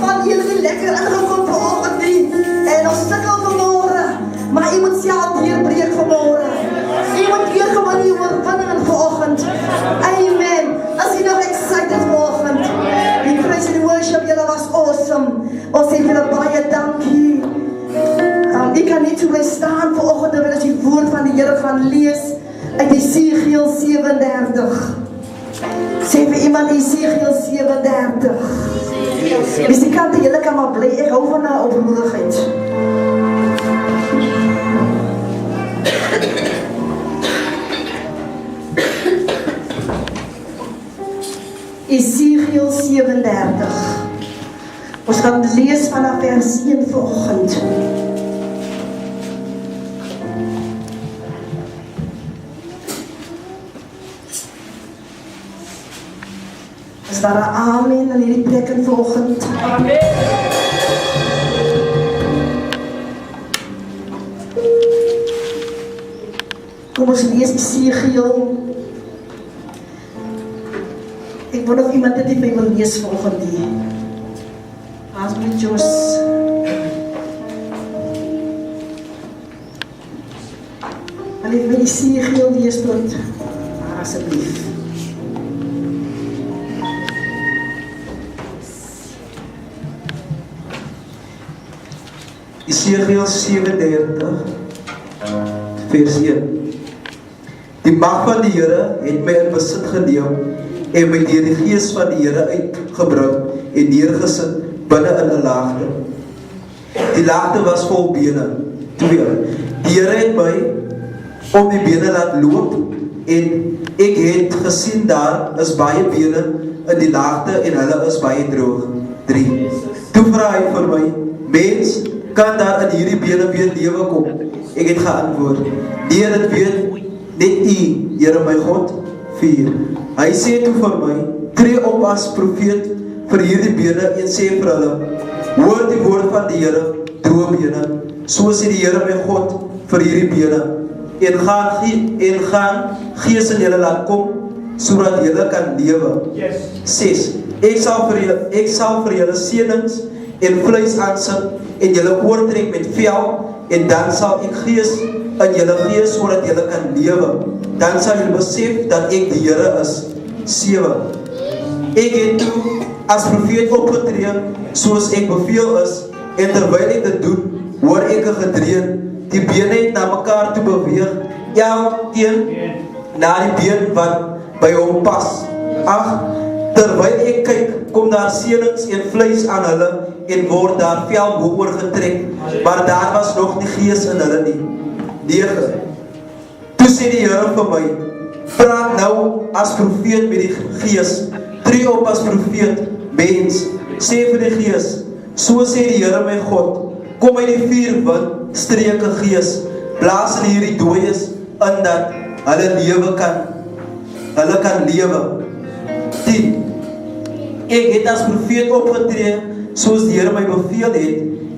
van jullie die lekker ingekomen vanochtend niet. En ons sukkel vanmorgen. Maar je moet zelf deurbreek vanmorgen. Je moet hier gewoon die oorwinningen vanochtend. Amen. Als je nog excited vanochtend. Die praise and worship, jullie was awesome. Ons heeft jullie baie dankie. Ik kan niet zo bij staan vanochtend terwijl ik die woord van de Here gaan lees. Uit Esegiel 37. Sê vir iemand Esegiel 37. Dis die kant, julle kan maar bly. Ek hou van haar oproerigheid. Esegiel 37. Ons gaan lees vanaf vers 1 vanoggend. Is daar 'n amen in hierdie plek in vanoggend? Amen. Kom ons lees Esegiel. Ek wil nog iemand dit by wil lees vanoggend hier. Asmeet Jos. Hulle het my Esegiel lees tot asseblief. Esegiel 37 vers 1. Die mag van die Here het my in besit geneem en my deur die gees van die Here uitgebring en neergesit binne in 'n laagte. Die laagte was vol bene. 2. Die Here het my om die bene laat loop en ek het gesien daar is baie bene in die laagte en hulle is baie droog. 3. Toe vra hy vir my, mens, kan daar in hierdie bene weer lewe kom? Ek het geantwoord, nee, dit weet net U, Here my God. 4. Hy sê toe vir my, tree op as profeet vir hierdie bene en sê vir hulle, hoor die woord van die Here, droë bene, so sê die Here my God vir hierdie bene, en gaan gees in julle laat kom, sodat julle kan lewe. 6. Ek sal vir julle seënings en vleis aansit en julle oortrek met vel, en dan sal ek gees in julle gees sodat julle kan lewe. Dan sal julle besef dat ek die Here is. 7. Ek het toe as profeet opgetree soos ek beveel is, en terwyl ek dit doen, hoor ek 'n gedreun. Die bene het na mekaar toe beweeg, elkeen na die been wat by hom pas. 8. Terwyl ek kyk, kom daar seënings en vleis aan hulle en word daar vel bo oorgetrek, maar daar was nog nie gees in hulle nie. 9. Toe sê die Here vir my, praat nou as profeet met die gees, tree op as profeet, mens, sê vir die gees, so sê die Here my God, kom uit die vuurwind, streke gees, blaas in hierdie dooies, in dat hulle kan lewe. 10. Ek het as profeet opgetree, soos die Here my beveel het,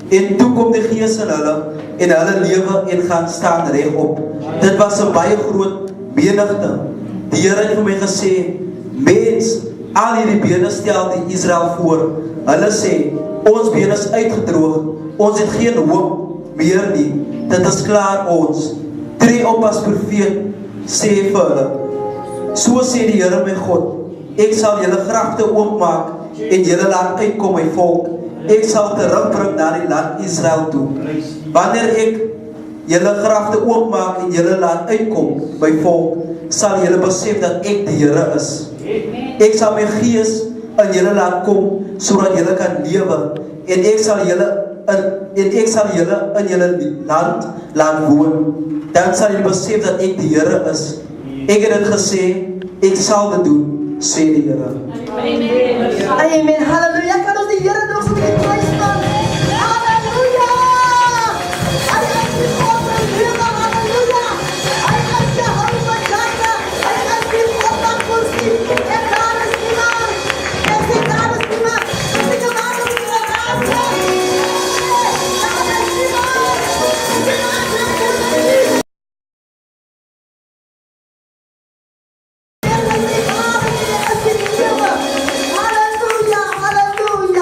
en toe kom die gees in hulle, en hulle lewe en gaan staan regop. Dit was 'n baie groot menigte. Die Here het vir my gesê, mens, al hierdie bene stel die Israel voor. Hulle sê, ons bene is uitgedroog, ons het geen hoop meer nie, dit is klaar ons. Tree op as profeet, sê vir hulle, so sê die Here my God, ek sal julle grafte oopmaak en julle laat uitkom my volk. Ek sal terugbring na die land Israel toe. Wanneer ek julle grafte oopmaak en julle laat uitkom my volk, sal julle besef dat ek die Here is. Ek sal my gees in julle laat kom, sodat julle kan lewe, en ek sal julle in julle land laat woon. Dan sal julle besef dat ek die Here is. Ek het dit gesê, ek sal dit doen, sê die Here. Amen. Halleluja. Kan ons die Here nog so net prys staan? Halleluja. Hy is die God van Here. Halleluja. Hy is Jehovah Jireh. Hy is die God van voorsien. En daar is niemand. En sê daar is niemand. Sê daar is niemand. Daar is niemand. Hallelujah, hallelujah.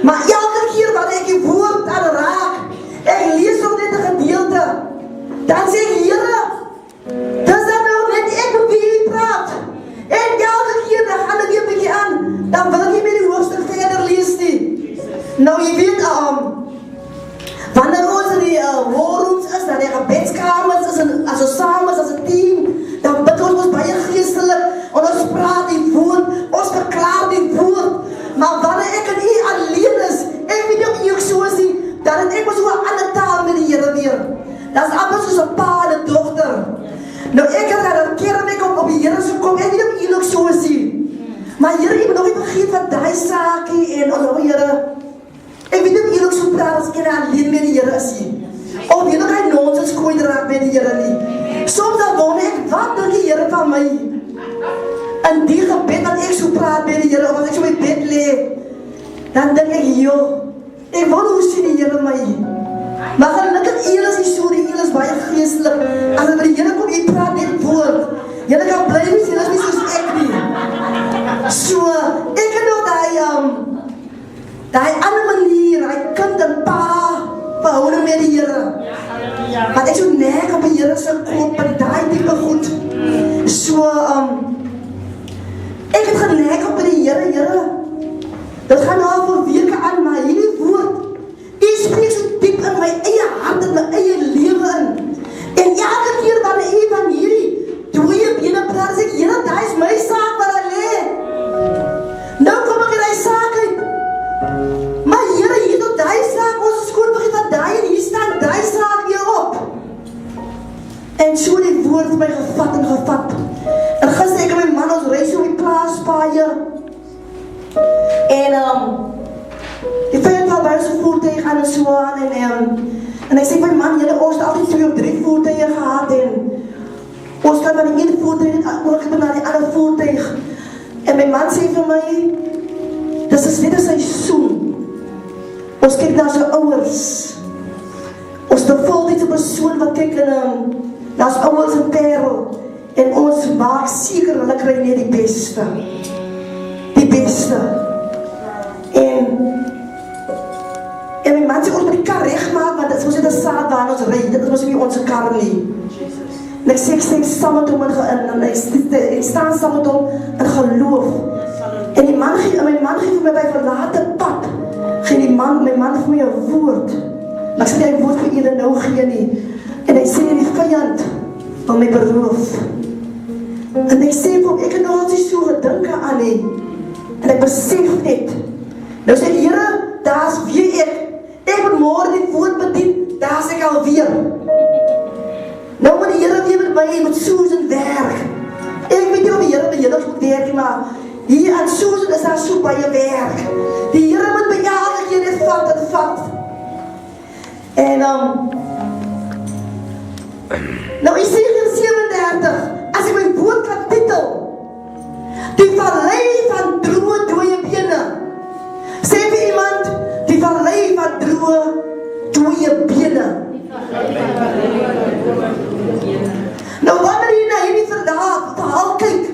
Maar elke keer wanneer ek die woord aan raak, ek lees nog net 'n gedeelte, dan sê ek, Here, dis dan nou net ek met wie jy praat. En elke keer dan gaan ek weer 'n bietjie aan, dan wil ek nie meer die hoofstuk verder lees nie. Nou jy weet, wanneer ons in die warrooms is, dan die gebedskamers is, en as ons saam is as 'n team, dan bid ons baie geestelik, en ons praat die woord, ons verklaar die woord. Maar wanneer ek en u alleen is, ek weet nie of u ook so is nie, dan het ek maar so 'n ander taal met die Here weer. Dat is amper soos 'n pa en 'n dogter. Nou ek het dan keer en ek op die Here se kom, ek weet nie of u ook so is nie. Maar Here, ek moet nog nie vergeet van daai saakie en Here, ek weet nie of u ook so praat as ek alleen met die Here is nie. Of jy nog hy nonsens kooi raak met die Here nie. Soms dan wonder ek, wat dink die Here van my? In die gebed wat ek so praat met die Here, of as ek so in bed lê, dan dink ek, joh, ek wonder hoe sien die Here my? Maar gelukkig u is nie so, die u is baie geestelik. As jy by die Here kom, jy praat net woord. Jy kan bly wees, jy is nie soos ek nie. So, ek het nog daai ander manier, daai kind en pa verhouding met die Here. Want ek so nek op die Here se kop en daai tipe goed. So, ek het genek op die Here, Here. Dit gaan nou al vir weke aan, maar hierdie woord, u spreek so diep in my eie hart, in my eie lewe in. En elke keer wanneer u van hierdie dooie bene praat, sê ek, Here, daai is my saak waar hy lê. Nou kom ek in die saak uit. Maar Here, hier tot daai saak, ons skoon begin van daai en hier staan daai saak weer op. En so die woord my gevat en gevat. En gister ek en my man, ons reis op die plaaspaaie. En die vyand val by ons voertuig aan en so aan. En ek sê my man, julle, ons het altyd 2 of 3 voertuie gehad. En ons kan van die ene voertuig oorklim na die ander voertuig. En my man sê vir my, dis is net 'n seisoen. Ons kyk na sy ouers. Ons is 'n voltydse persoon wat kyk na sy ouers in Parel. En ons maak seker hulle kry net die beste. Die beste. En my man sê ons moet die kar regmaak, want dit is ons net 'n saad waar ons ry. Dit is ons nie ons kar nie. En ek sê saam met hom en ek staan saam met hom in geloof. En my man gee vir my by verlate pad. My man vir my 'n woord. Maar ek sê die woord vir julle nou gee nie. En hy sê die vyand wil my beroof. En ek sê vir hom, ek het nog altyd so gedink aan nie. En ek besef net. Nou sê die Here, daar's weer ek. Ek moet môre die woord bedien, daar's ek alweer. Nou moet die Here weer met my, met Susan werk. Ek weet nie of die Here met julle moet werk, maar hier aan Susan is daar so baie werk. Die Here moet by elke keer net vat en vat. En nou Esegiel 37, as ek my woord kan titel, die vallei van droë dooie bene. Sê vir iemand, die vallei van droë dooie bene. Nou wanneer jy na hierdie verhaal kyk,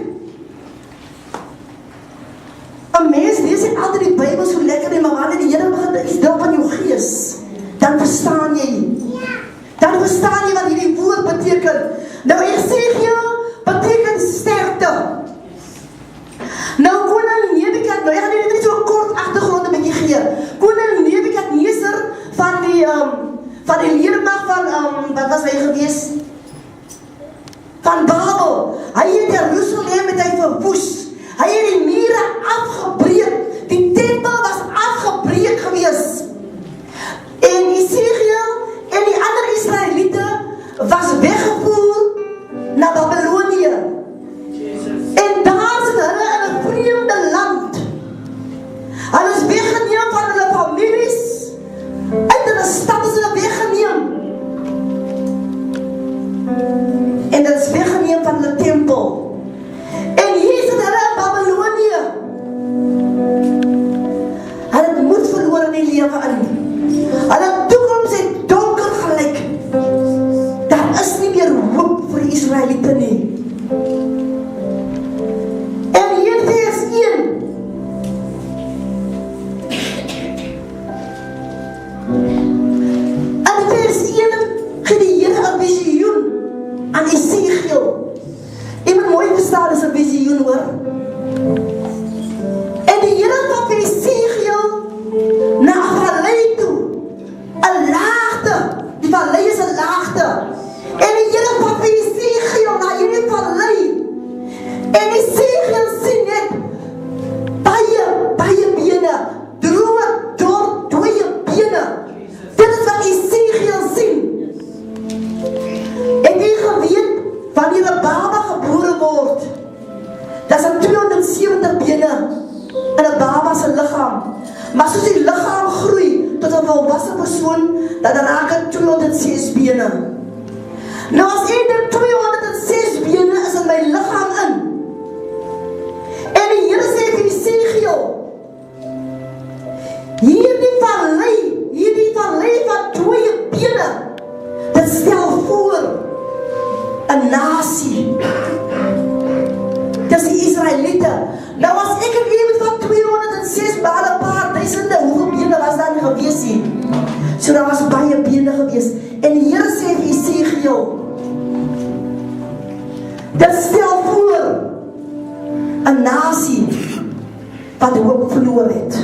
'n mens lees nie altyd die Bybel so lekker nie, maar wanneer die Here begin iets drop in jou gees, dan verstaan jy. Dan verstaan jy wat hierdie woord beteken. Nou Esegiel beteken sterkte. Nou koning Nebukadneser, ek gaan net so kort agtergrond 'n bietjie gee. Koning Nebukadneser van die leermag van wat was hy gewees? Van Babel. Hy het Jerusalem met hy verwoes. Hy het die mure afgebreek. Die tempel was afgebreek gewees. En Esegiel en die ander Israeliete was weggevoer na Babylonië. En daar sit hulle in 'n vreemde land. Hulle is weggeneem van hulle families. Uit hulle stad is hulle weggeneem. En dit is weggeneem van hulle tempel. En hier sit hulle in Babylonië. Hulle het moed verloor in die lewe in. Hulle toekoms het donker gelyk. Daar is nie meer hoop vir die Israeliete nie. En hier vers 1. die liggaam groei tot 'n volwasse persoon, dan raak het 206 bene. Nou as ek dit 206 bene is in my liggaam in, en die Here sê vir Esegiel, hierdie vallei van 2 bene, dit stel voor 'n nasie. Dis die Israeliete. Nou as ek en iemand van 206 baie 'n paar duisende, hoeveel bene was daar nie gewees nie? So daar was baie bene gewees. En die Here sê vir Esegiel, dit stel voor 'n nasie wat hoop verloor het.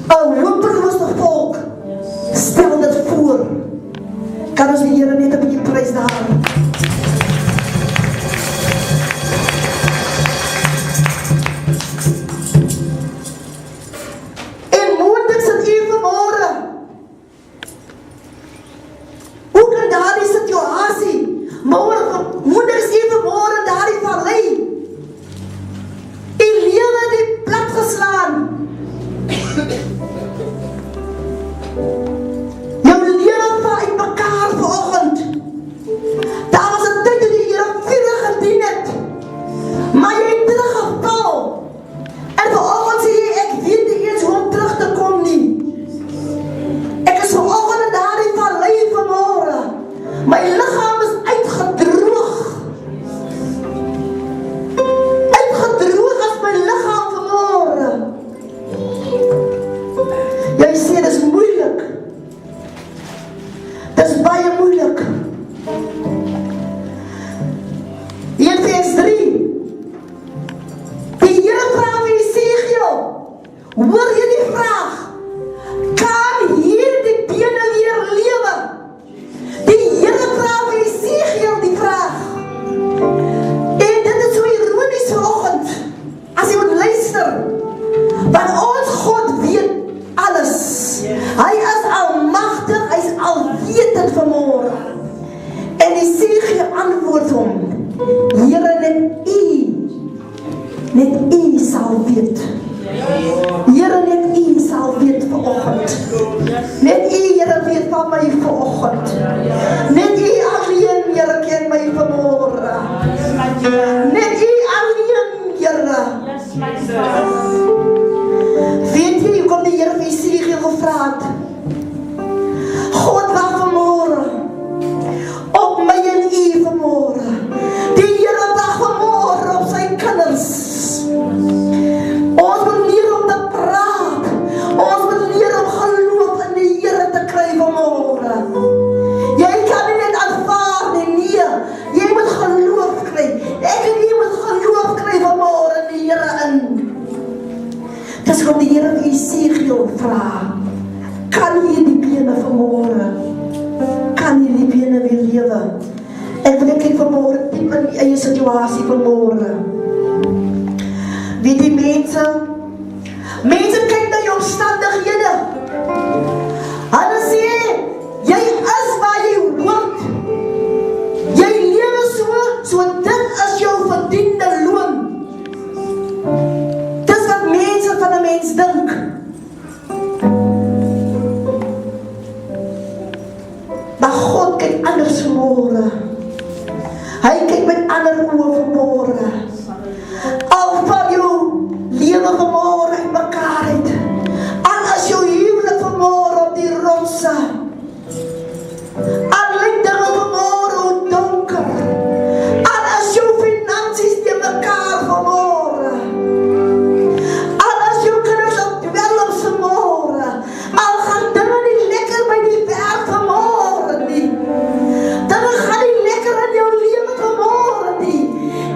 'n hopelose volk stel dit voor. Kan ons die Here net 'n bietjie prys daar? En moontlik sit u vanmôre. Hoe kan daardie situasie, moontlik is u vanmôre daardie vallei. U lewe het plat geslaan. Jou lewe val uit mekaar vanoggend. Daar was 'n tyd toe die Here vurig gedien het, maar jy het teruggeval. En vanoggend sê jy, ek weet nie eens hoe om terug te kom nie. Ek is vanoggend in daardie vallei vanmôre. My liggaam is uitgedroog. Uitgedroog as my liggaam vanmôre. Jy sê dis moeilik. Dis baie moeilik. In vers 3. Die Here vra vir Esegiel, hoor jy die vraag? Kan hierdie bene weer lewe? Die Here vra vir Esegiel die vraag. En dit is so ironies vanoggend, as jy moet luister. Want ons God weet alles. Hy is almagtig, hy is alwetend vanmôre. En Esegiel antwoord hom, Here, net u sal weet. Here, net u sal weet vanoggend. Net u, Here, weet van my vanoggend. Net u alleen, Here, ken my vanmôre. Net u alleen, Here. Weet jy, hoe kom die Here vir Esegiel gevra het? God wag vanmôre op my en u vanmôre. Die Here wag vanmôre op sy kinders. Ons moet leer om te praat. Ons moet leer om geloof in die Here te kry vanmôre. Jy kan nie net aanvaar nie, nee. Jy moet geloof kry. Ek en jy moet geloof kry vanmôre in die Here in. Dis wat die Here vir Esegiel vra. Kan jy die bene vanmôre? Kan jy die bene weer lewe? Ek wil kyk vanmôre diep in die eie situasie vanmôre. Weet die mense kyk na jou omstandighede. Hulle sê, jy is waar jy hoort. Jy lewe so dit is jou verdiende loon. Dis wat mense van 'n mens dink. Maar God kyk anders vanmôre. Hy kyk met ander oë vanmôre. Al val jou lewe vanmôre uit mekaar uit. Al is jou huwelik vanmôre op die rotse. Al lyk dinge vanmôre hoe donker. Al is jou finansies te mekaar vanmôre. Al is jou kinders op dwelms vanmôre. Al gaan dinge nie lekker by die werk vanmôre nie. Dinge gaan nie lekker in jou lewe vanmôre nie.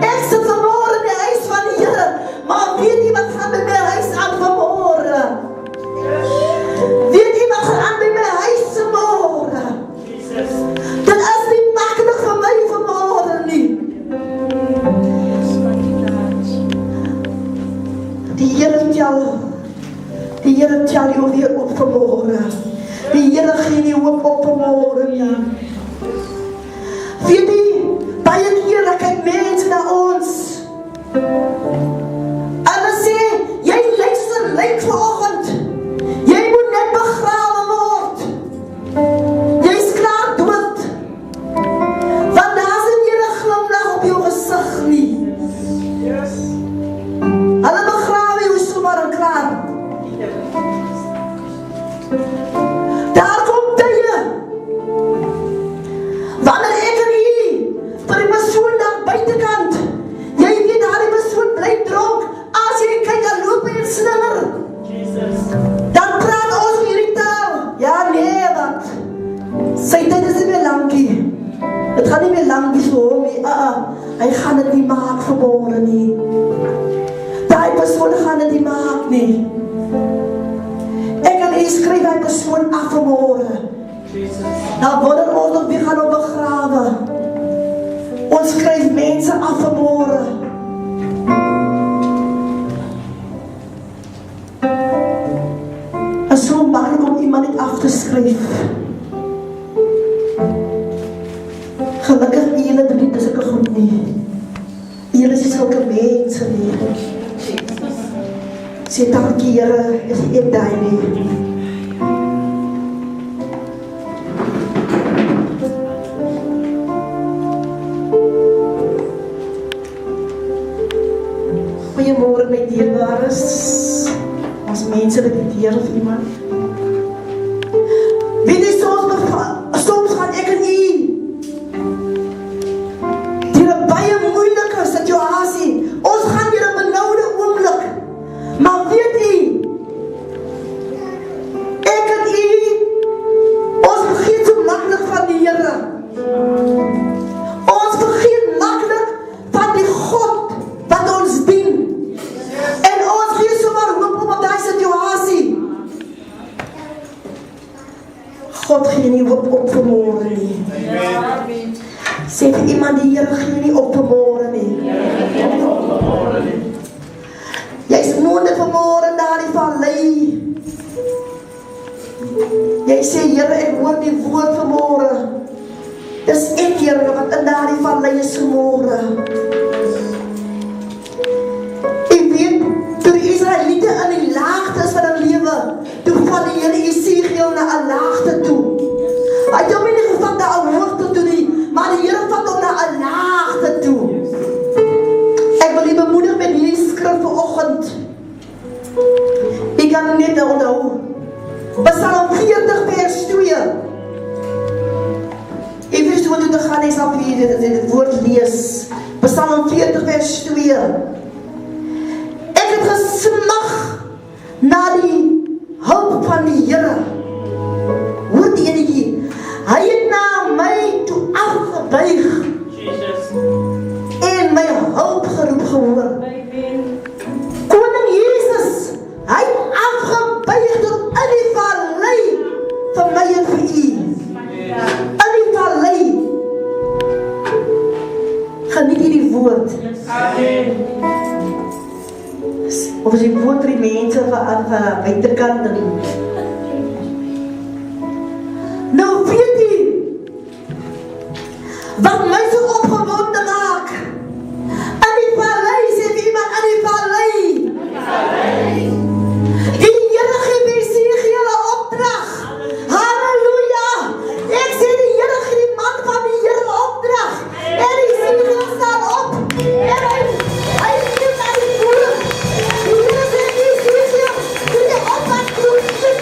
Ek sit vanmôre in die huis van die Here, maar weet jy wat gaan by my huis aan vanmôre? Weet jy wat gaan aan by my huis vanmôre? Dit is nie maklik vir my vanmôre nie. Die Here tel jou weer op vanmôre. Die Here gee nie hoop op vanmôre nie. Weet jy, baie kere kyk mense na ons. Hulle sê, jy lyk so lyk vanoggend. Hy gaan dit nie maak vanmôre nie. Daai persoon gaan dit nie maak nie. Ek en u skryf daai persoon af vanmôre. Nou wonder ons nog wie gaan hom begrawe. Ons skryf mense af vanmôre. Is so maklik om iemand net af te skryf. Gelukkig julle doen nie sulke goed nie. Julle is sulke mense nie. Sê dankie Here, is ek daai nie. Goeiemôre my dierbares. Ons mense wat die deur of iemand. Weet jy soms gaan ek en u deur 'n baie moeilike situasie. Ons gaan deur 'n benoude oomblik. Maar weet u, ek en u, ons vergeet so maklik van die Here. Ons vergeet maklik van die God wat ons dien. En ons gee sommer hoop op daai situasie. God gee nie hoop op vanmôre nie. Sê vir iemand, die Here gee nie op vanmôre nie. Jy is moontlik vanmôre in daardie vallei. Jy sê, Here, ek hoor die woord vanmôre. Dis ek, Here, wat in daardie vallei is vanmôre. Ek weet, toe die Israeliete in die laagtes van hulle lewe, toe vat die Here Jesegiel na 'n laagte toe. Hy het hom nie gevat na 'n hoogte toe nie, maar die Here vat hom na 'n laagte toe. Ek wil u bemoedig met hierdie skrif vanoggend. Ek kan net onthou. Psalm 40 vers 2. Ek weet hoe dit gaan is as jy dit woord lees. Psalm 40 vers 2. Ek het gesmag na die hulp van die Here. Hoor die enetjie. Hy het na my toe afgebuig. En my hulp geroep gehoor. Koning Jesus, hy het afgebuig tot in die vallei vir my en vir u. In die vallei. Geniet hierdie woord. Of as die woord vir die mense van buitekant doen. Nou weet u, wat my so opgewonde maak, in die vallei, sê vir iemand, in die vallei. Die Here gee vir Jesegiel 'n opdrag. Halleluja. Ek sê die Here gee die man van die Here 'n opdrag. En Jesegiel staan op. En hy sê na die boer. Die Here sê Jesegiel, doe die opdrag goed.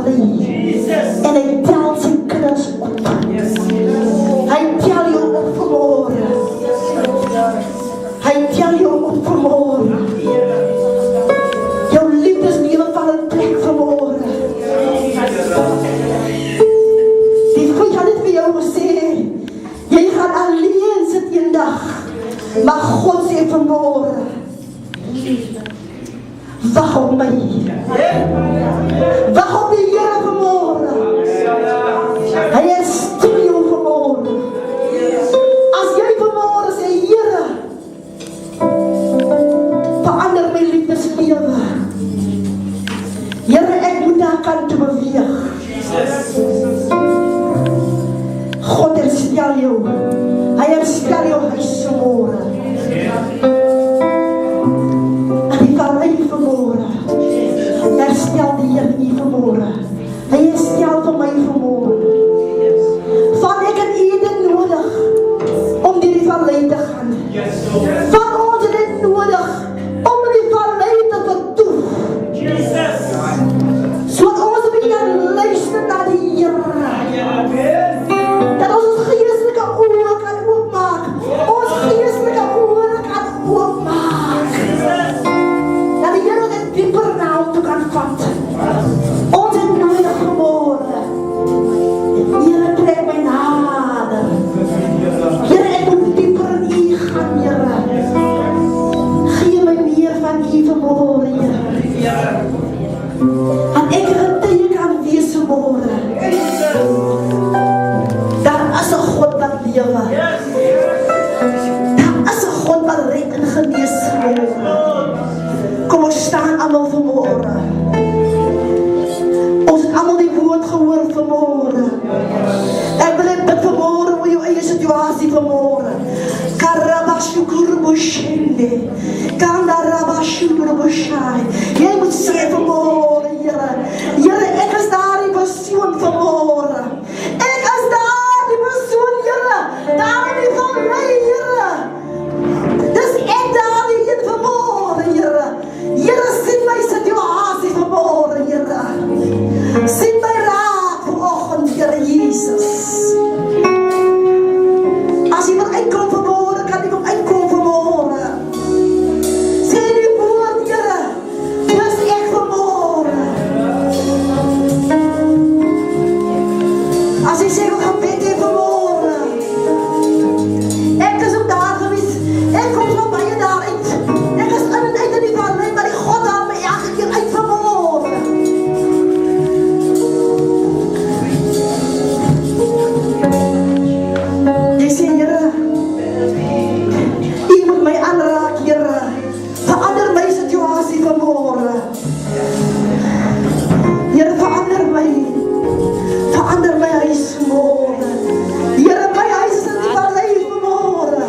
vallei. En hy tel sy kinders op. Hy tel jou op vanmôre. Hy tel jou op vanmôre. Jou liefdeslewe val in plek vanmôre. Die vriend had het vir jou gesê, jy gaan alleen sit eendag, maar God sê vanmôre, wag op my. Wag op die Here vanmôre. Hy herstel jou vanmôre. As jy vanmôre sê, Here, verander my liefdeslewe. Here, ek moet na kant toe beweeg. God herstel jou. Hy herstel jou huis vanmôre. Die vallei vanmôre. Herstel die Here nie vanmôre. Hy herstel vir my vanmôre. Van ek en u dit nodig om deur die vallei te gaan. Van ons het dit nodig om in die vallei te vertoef. Sodat ons 'n bietjie kan luister na die Here. Dat ons geestelike oë kan oopmaak. Ons geestelike oë kan oopmaak. Dat die Here dit dieper na ons toe kan vat. Ons het nodig vanmôre. Here, trek my nader. Here, ek moet dieper in u gaan, Here. Gee my meer van u vanmôre, Here. Dat ek 'n getuie kan wees vanmôre. Daar is 'n God wat lewe. Daar is 'n God wat red en genees vanmôre. Kom ons staan almal vanmôre. Ons het almal die woord gehoor vanmôre. Ek wil net bid vanmôre oor jou eie situasie vanmôre. Karabashukurubushende. Kandarabashukurubushai. Jy moet sê vanmôre, Here. Here, ek is daardie persoon vanmôre. Ek is daardie persoon, Here. Daar in die vallei, Here. Dis ek daardie een vanmôre, Here. Here, sien my situasie vanmôre, Here. Sien my raak vanoggend, Here Jesus. As jy wil uitkom vanmôre, kan jy kom uitkom vanmôre. Sê die woord, Here. Dis ek vanmôre. As jy sê, ek gaan bid hê vanmôre. Ek is ook daar gewees. Ek kom van baie daar uit. Ek is in en uit in die vallei, maar die God haal my elke keer uit vanmôre. Jy sê, Here, u moet my aanraak, Here. Verander my situasie vanmôre. Here, verander my. Verander my huis vanmôre. Here, my huis is in die vallei vanmôre.